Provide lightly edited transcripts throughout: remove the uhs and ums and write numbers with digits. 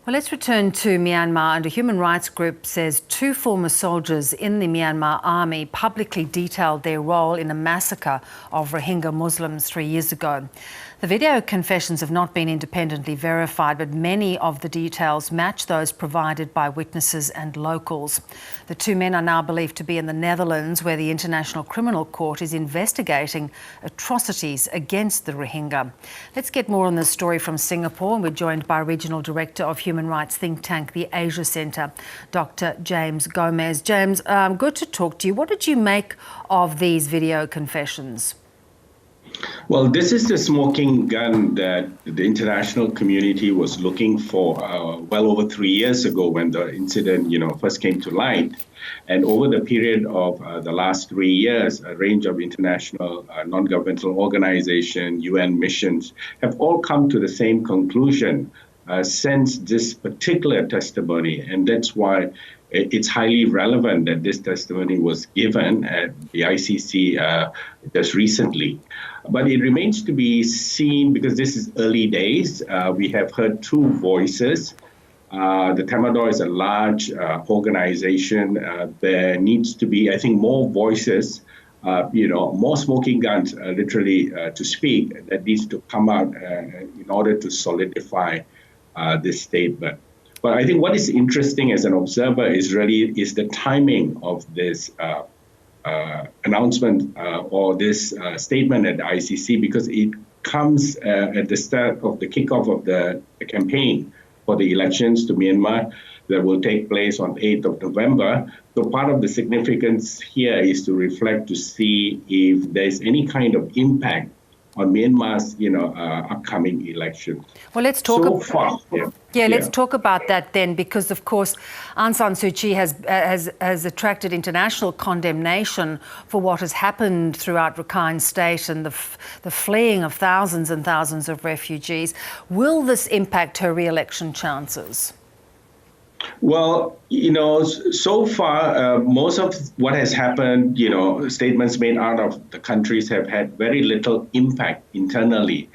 Well, let's return to Myanmar, and a human rights group says two former soldiers in the Myanmar Army publicly detailed their role in a massacre of Rohingya Muslims 3 years ago. The video confessions have not been independently verified, but many of the details match those provided by witnesses and locals. The two men are now believed to be in the Netherlands, where the International Criminal Court is investigating atrocities against the Rohingya. Let's get more on this story from Singapore, and we're joined by Regional Director of Human Rights think tank, the Asia Centre, Dr. James Gomez. James, good to talk to you. What did you make of these video confessions? Well, this is the smoking gun that the international community was looking for well over 3 years ago when the incident, first came to light. And over the period of the last 3 years, a range of international non-governmental organizations, UN missions have all come to the same conclusion since this particular testimony. And that's why it's highly relevant that this testimony was given at the ICC just recently. But it remains to be seen, because this is early days. We have heard two voices. The Tamador is a large organization. There needs to be, I think, more voices, more smoking guns, literally, to speak, that needs to come out in order to solidify this statement. But I think what is interesting as an observer is the timing of this announcement or this statement at the ICC, because it comes at the start of the kickoff of the campaign for the elections to Myanmar that will take place on 8th of November. So part of the significance here is to reflect to see if there's any kind of impact on Myanmar's, upcoming elections. Well, let's talk. Let's talk about that then, because of course Aung San Suu Kyi has attracted international condemnation for what has happened throughout Rakhine State and the fleeing of thousands and thousands of refugees. Will this impact her re-election chances? Well, so far, most of what has happened, statements made out of the countries have had very little impact internally.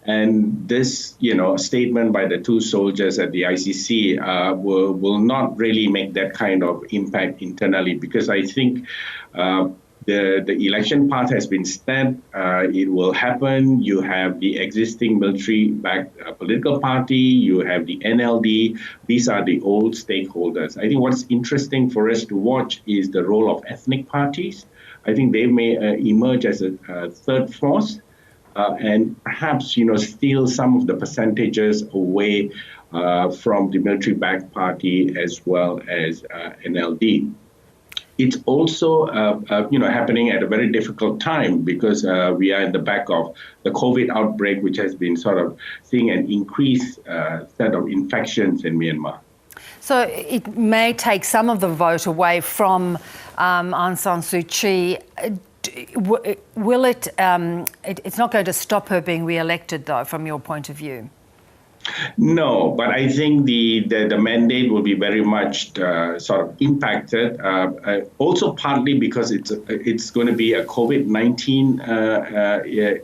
And this, statement by the two soldiers at the ICC will not really make that kind of impact internally, because I think the election path has been set. It will happen. You have the existing military-backed political party. You have the NLD. These are the old stakeholders. I think what's interesting for us to watch is the role of ethnic parties. I think they may emerge as a third force and perhaps, steal some of the percentages away from the military-backed party as well as NLD. It's also, happening at a very difficult time, because we are in the back of the COVID outbreak, which has been sort of seeing an increased set of infections in Myanmar. So it may take some of the vote away from Aung San Suu Kyi. Will it? It's not going to stop her being re-elected, though, from your point of view. No, but I think the mandate will be very much sort of impacted. Also, partly because it's going to be a COVID-19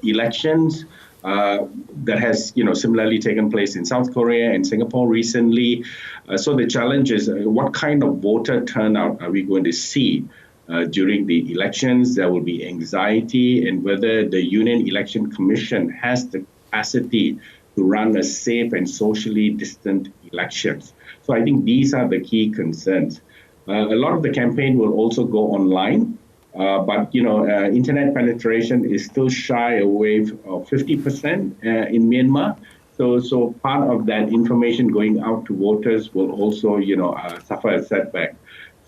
elections that has similarly taken place in South Korea and Singapore recently. So the challenge is what kind of voter turnout are we going to see during the elections? There will be anxiety, and whether the Union Election Commission has the capacity to run a safe and socially distant elections. So I think these are the key concerns. A lot of the campaign will also go online, but internet penetration is still shy away of 50% in Myanmar. So part of that information going out to voters will also suffer a setback.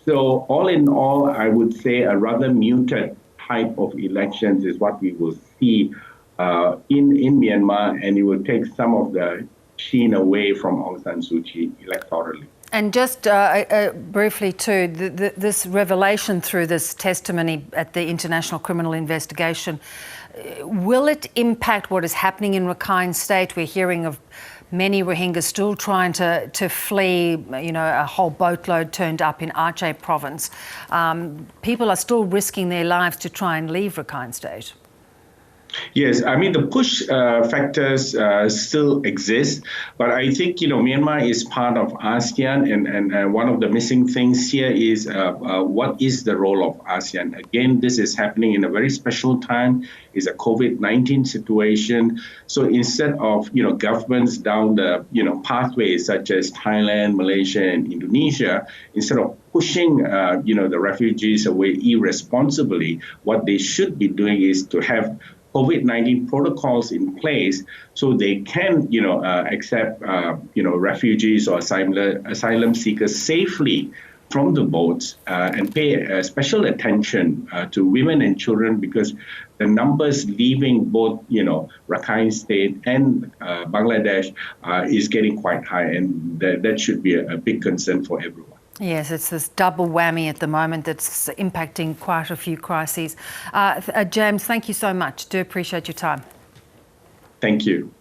So all in all, I would say a rather muted type of elections is what we will see in Myanmar, and it will take some of the sheen away from Aung San Suu Kyi electorally. And just briefly too, this revelation through this testimony at the International Criminal Investigation, will it impact what is happening in Rakhine State? We're hearing of many Rohingya still trying to flee, a whole boatload turned up in Aceh province. People are still risking their lives to try and leave Rakhine State. Yes, I mean the push factors still exist, but I think Myanmar is part of ASEAN, and one of the missing things here is what is the role of ASEAN? Again, this is happening in a very special time. It's a COVID-19 situation, so instead of governments down the pathways such as Thailand, Malaysia, and Indonesia, instead of pushing the refugees away irresponsibly, what they should be doing is to have COVID-19 protocols in place so they can, accept, refugees or asylum seekers safely from the boats and pay special attention to women and children because the numbers leaving both, Rakhine State and Bangladesh is getting quite high, and that should be a big concern for everyone. Yes, it's this double whammy at the moment that's impacting quite a few crises. James, thank you so much. Do appreciate your time. Thank you.